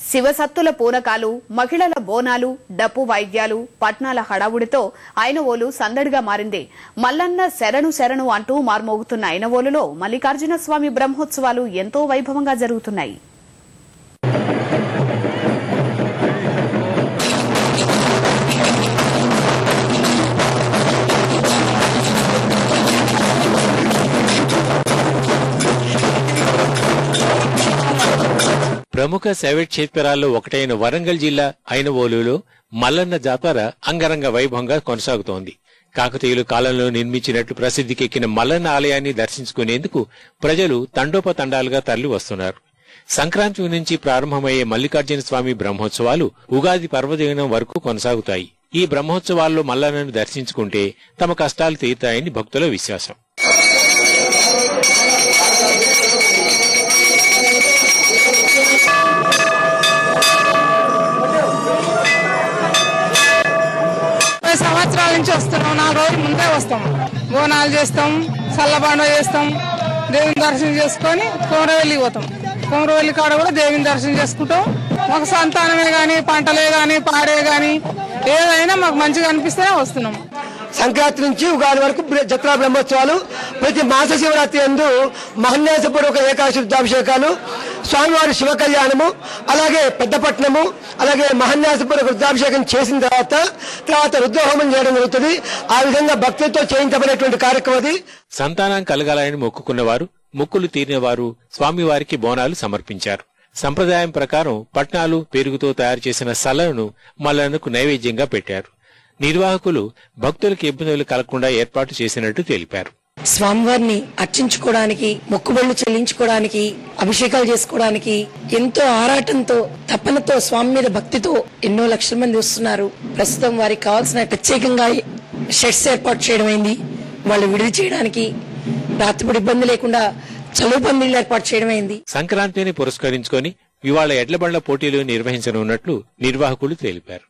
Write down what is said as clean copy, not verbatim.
శివసత్తుల పూనకాలు, మహిళల బోనాలు, డప్పు వాయిద్యాలు, పట్నాల హడావుడితో ఐనవోలు సందడిగా మారింది. మల్లన్న శరణు శరణు అంటూ మార్మోగుతున్న ఐనవోలులో మల్లికార్జున స్వామి బ్రహ్మోత్సవాలు ఎంతో వైభవంగా జరుగుతున్నాయి. ప్రముఖ శైవ క్షేత్రాల్లో ఒకటైన వరంగల్ జిల్లా ఐనవోలులో మల్లన్న జాతర అంగరంగ వైభవంగా కొనసాగుతోంది. కాకతీయుల కాలంలో నిర్మించినట్లు ప్రసిద్ధికెక్కిన మల్లన్న ఆలయాన్ని దర్శించుకునేందుకు ప్రజలు తండోపతండాలుగా తరలి వస్తున్నారు. సంక్రాంతి నుంచి ప్రారంభమయ్యే మల్లికార్జున స్వామి బ్రహ్మోత్సవాలు ఉగాది పర్వదినం వరకు కొనసాగుతాయి. ఈ బ్రహ్మోత్సవాల్లో మల్లన్నను దర్శించుకుంటే తమ కష్టాలు తీరుతాయని భక్తుల విశ్వాసం. సంవత్సరాల నుంచి వస్తున్నాం. 4 రోజుల ముందే వస్తాం. బోనాలు చేస్తాం, చల్లబండ చేస్తాం, దేవుని దర్శనం చేసుకుని కొమరవెల్లి పోతాం. కొమరవెల్లి కాడ కూడా దేవుని దర్శనం చేసుకుంటాం. మాకు సంతానమే గాని, పంటలే గాని, పాడే గాని ఏదైనా మాకు మంచిగా అనిపిస్తేనే వస్తున్నాం. సంక్రాంతి నుంచి ఉగాది వరకు జత్రా బ్రహ్మోత్సవాలు, ప్రతి మాస శివరాత్రి యందు మహన్యాసపూర్వక ఏకాదశి రుద్రాభిషేకాలు, స్వామివారి శివ కళ్యాణము, అలాగే పెద్దపట్నము, అలాగే మహన్యాసపూర్వక రుద్రాభిషేకం చేసిన తర్వాత రుద్రహోమం చేయడం జరుగుతుంది. ఆ విధంగా భక్తులతో చేయించబడేటువంటి కార్యక్రమం అది. సంతానం కలగాలని మొక్కుకున్నవారు, మొక్కులు తీరినవారు స్వామివారికి బోనాలు సమర్పించారు. సంప్రదాయం ప్రకారం పట్నాలు, పెరుగుతో తయారు చేసిన సలను మల్లన్నకు నైవేద్యంగా పెట్టారు. నిర్వాహకులు భక్తులకు ఇబ్బందులు కలగకుండా ఏర్పాటు చేసినట్టు తెలిపారు. స్వామివారిని అర్చించుకోవడానికి, మొక్కుబళ్లు చెల్లించుకోవడానికి, అభిషేకాలు చేసుకోవడానికి ఎంతో ఆరాటంతో, తపనతో, స్వామి మీద భక్తితో ఎన్నో లక్షల మంది వస్తున్నారు. ప్రస్తుతం వారికి కావాల్సిన ప్రత్యేకంగా షెడ్స్ ఏర్పాటు చేయడం అయింది. వాళ్ళు విడిది చేయడానికి రాత్రిపూట ఇబ్బంది లేకుండా చలువు పందిళ్లు ఏర్పాటు చేయడం అయింది. సంక్రాంతిని పురస్కరించుకొని ఇవాళ ఎడ్లబండ్ల పోటీలు నిర్వహించనున్నట్లు నిర్వాహకులు తెలిపారు.